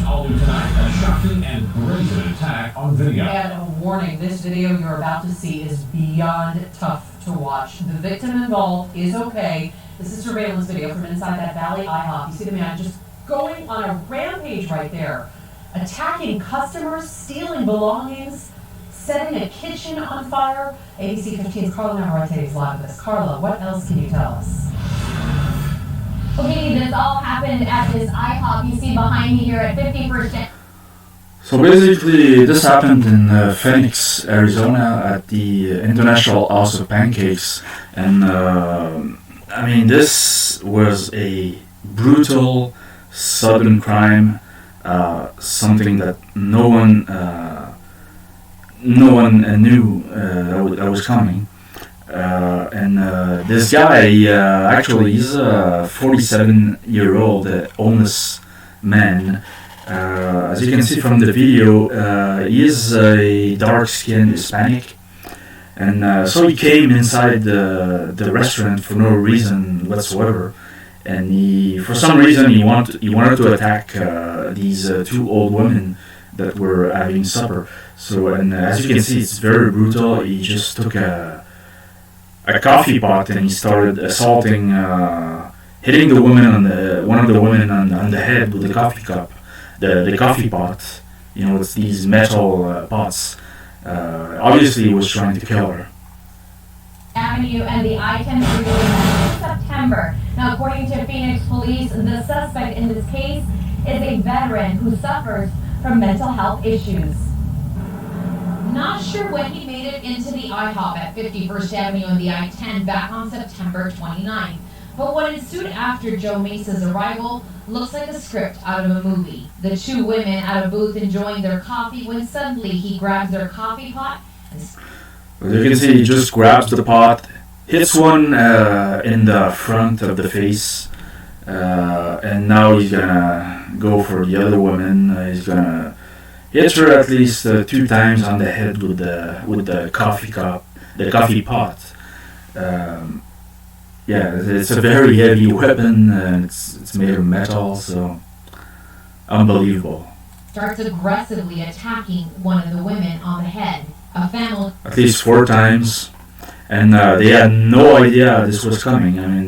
All new tonight, a shocking and brazen attack on video. And a warning, this video you're about to see is beyond tough to watch. The victim involved is okay. This is surveillance video from inside that Valley IHOP. You see the man just going on a rampage right there, attacking customers, stealing belongings, setting a kitchen on fire. ABC 15's Carla Navarrete is live with us. Carla, what else can you tell us? Okay, this all happened at this IHOP you see behind me here at 51st. So basically, this happened in Phoenix, Arizona, at the International House of Pancakes, and I mean, this was a brutal, sudden crime, something that no one knew that was coming. And this guy, actually, he's a 47-year-old homeless man. As you can see from the video, he is a dark-skinned Hispanic. And so he came inside the restaurant for no reason whatsoever. And for some reason, he wanted to attack these two old women that were having supper. So, and as you can see, it's very brutal. He just took a coffee pot and he started assaulting, hitting the woman one of the women on the head with the coffee cup, the coffee pot. You know, it's these metal pots. Obviously, he was trying to kill her. Avenue and the I-10 freeway in September. Now, according to Phoenix police, the suspect in this case is a veteran who suffers from mental health issues. Not sure when he made it into the IHOP at 51st Avenue and the I-10 back on September 29th. But what ensued after Joe Mesa's arrival looks like a script out of a movie. The two women at a booth enjoying their coffee when suddenly he grabs their coffee pot and... As you can see, he just grabs the pot, hits one in the front of the face, and now he's gonna go for the other woman. He's gonna hit her at least 2 times on the head with the coffee cup, the coffee pot. Yeah, it's a very heavy weapon, and it's made of metal, so unbelievable. Starts aggressively attacking one of the women on the head. A family. At least 4 times, and they had no idea this was coming. I mean,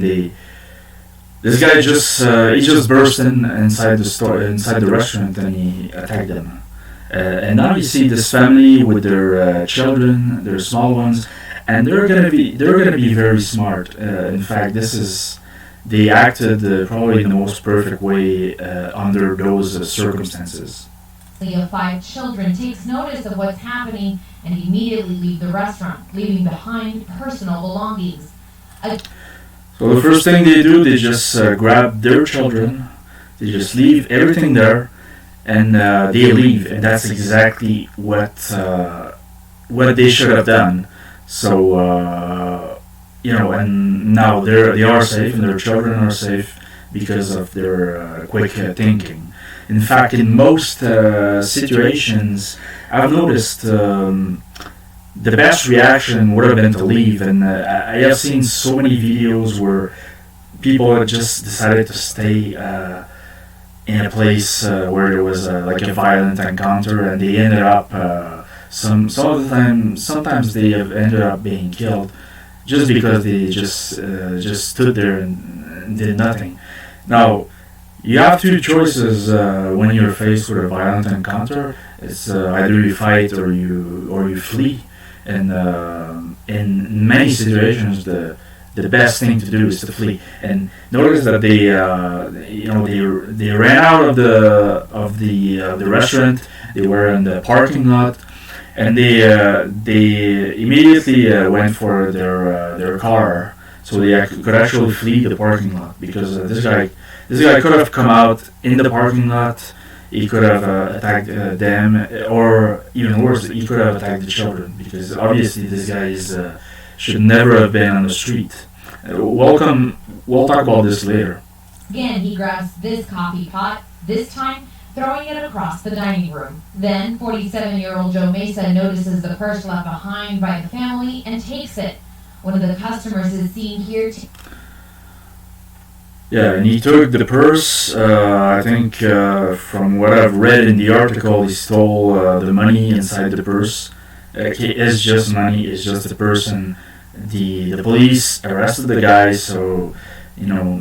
this guy just burst inside the restaurant, and he attacked them. And now you see this family with their children, their small ones, and they're gonna be very smart. In fact, they acted probably in the most perfect way under those circumstances. Of 5 children takes notice of what's happening and immediately leave the restaurant, leaving behind personal belongings. So the first thing they do, they just grab their children, they just leave everything there, and they leave, and that's exactly what they should have done. So and now they are safe, and their children are safe because of their quick thinking. In fact, in most situations, I've noticed the best reaction would have been to leave, and I have seen so many videos where people had just decided to stay in a place where there was like a violent encounter, and they ended up sometimes they have ended up being killed just because they just stood there and did nothing. Now, you have 2 choices when you're faced with a violent encounter. It's either you fight or you flee. And in many situations, the best thing to do is to flee. And notice that they ran out of the restaurant. They were in the parking lot, and they immediately went for their car, so they could actually flee the parking lot, because this guy could have come out in the parking lot. He could have attacked them, or even worse, he could have attacked the children, because obviously this guy should never have been on the street. We'll talk about this later. Again, he grabs this coffee pot, this time throwing it across the dining room. Then 47-year-old Joe Mesa notices the purse left behind by the family and takes it. One of the customers is seen here. Yeah, and he took the purse. I think from what I've read in the article, he stole the money inside the purse. It's just money. It's just the purse, and the police arrested the guy. So, you know,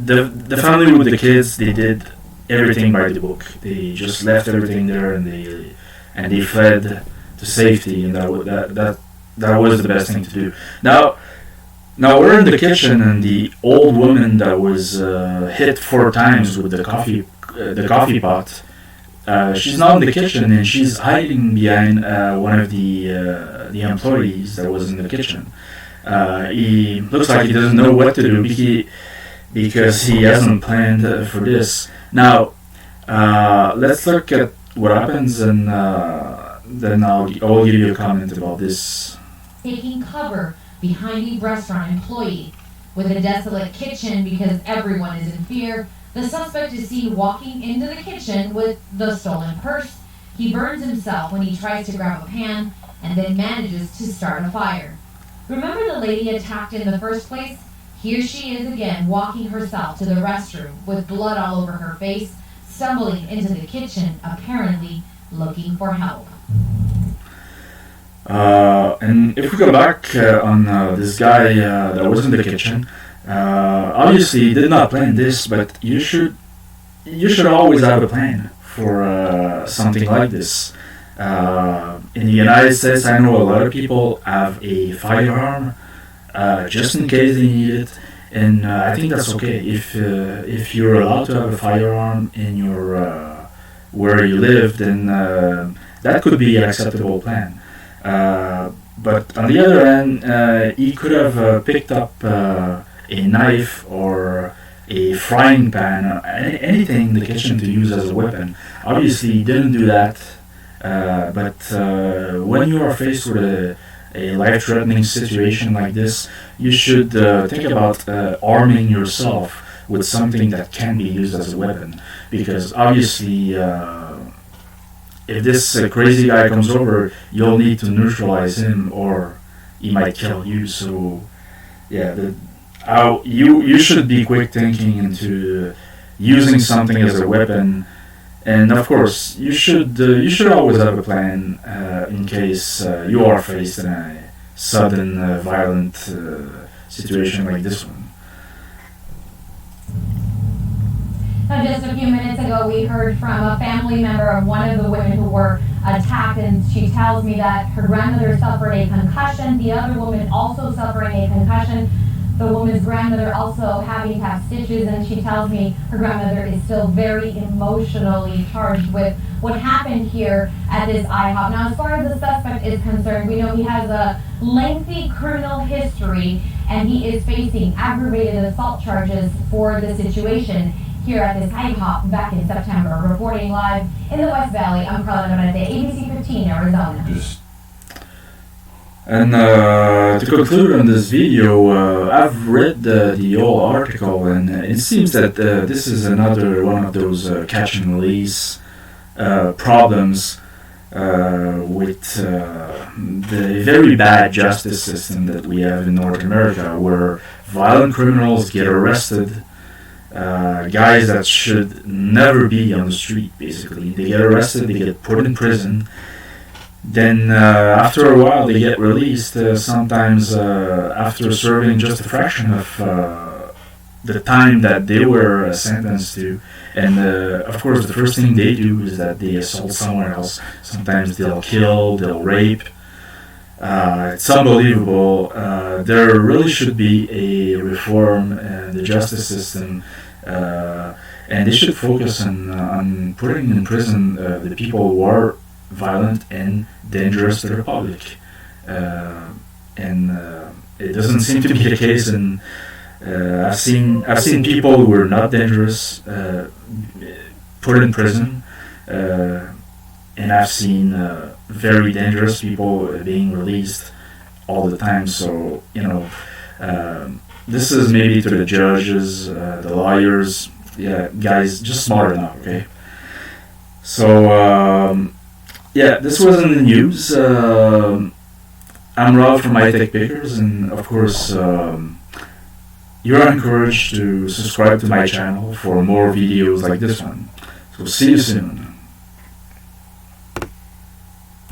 the family with the kids, they did everything by the book. They just left everything there, and they fled to safety, and that was the best thing to do. Now we're in the kitchen, and the old woman that was hit 4 times with the coffee pot. She's not in the kitchen, and she's hiding behind one of the employees that was in the kitchen. He looks like he doesn't know what to do because he hasn't planned for this. Now, let's look at what happens, and then I'll give you a comment about this. Taking cover behind a restaurant employee. With a desolate kitchen because everyone is in fear, the suspect is seen walking into the kitchen with the stolen purse. He burns himself when he tries to grab a pan and then manages to start a fire. Remember the lady attacked in the first place? Here she is again, walking herself to the restroom with blood all over her face, stumbling into the kitchen, apparently looking for help. And if we go back on this guy that was in the kitchen, obviously he did not plan this, but you should always have a plan for something like this. In the United States, I know a lot of people have a firearm just in case they need it, and I think that's okay if you're allowed to have a firearm in your where you live, then that could be an acceptable plan. But on the other hand, he could have picked up a knife or a frying pan, or anything in the kitchen to use as a weapon. Obviously, he didn't do that. But when you are faced with a life-threatening situation like this, you should think about arming yourself with something that can be used as a weapon. Because obviously, if this crazy guy comes over, you'll need to neutralize him, or he might kill you. So, yeah, you should be quick thinking into using something as a weapon, and of course, you should always have a plan in case you are faced in a sudden, violent situation like this one. Now, just a few minutes ago, we heard from a family member of one of the women who were attacked, and she tells me that her grandmother suffered a concussion. The other woman also suffering a concussion. The woman's grandmother also having to have stitches, and she tells me her grandmother is still very emotionally charged with what happened here at this IHOP. Now, as far as the suspect is concerned, we know he has a lengthy criminal history, and he is facing aggravated assault charges for the situation here at this IHOP back in September. Reporting live in the West Valley, I'm Carla Navarrete, ABC 15, Arizona. And to conclude on this video, I've read the whole article, and it seems that this is another one of those catch and release problems with the very bad justice system that we have in North America, where violent criminals get arrested. Guys that should never be on the street, basically. They get arrested, they get put in prison. Then after a while they get released, sometimes after serving just a fraction of the time that they were sentenced to. And of course the first thing they do is that they assault someone else. Sometimes they'll kill, they'll rape. It's unbelievable. There really should be a reform in the justice system, and they should focus on putting in prison the people who are violent and dangerous to the public. And it doesn't seem to be the case. And I've seen people who are not dangerous put in prison, and I've seen very dangerous people being released all the time. So, you know, this is maybe to the judges, the lawyers, guys, just smart enough, okay? So, yeah, this was in the news. I'm Rob from iTech Pickers, and of course, you're encouraged to subscribe to my channel for more videos like this one. So see you soon.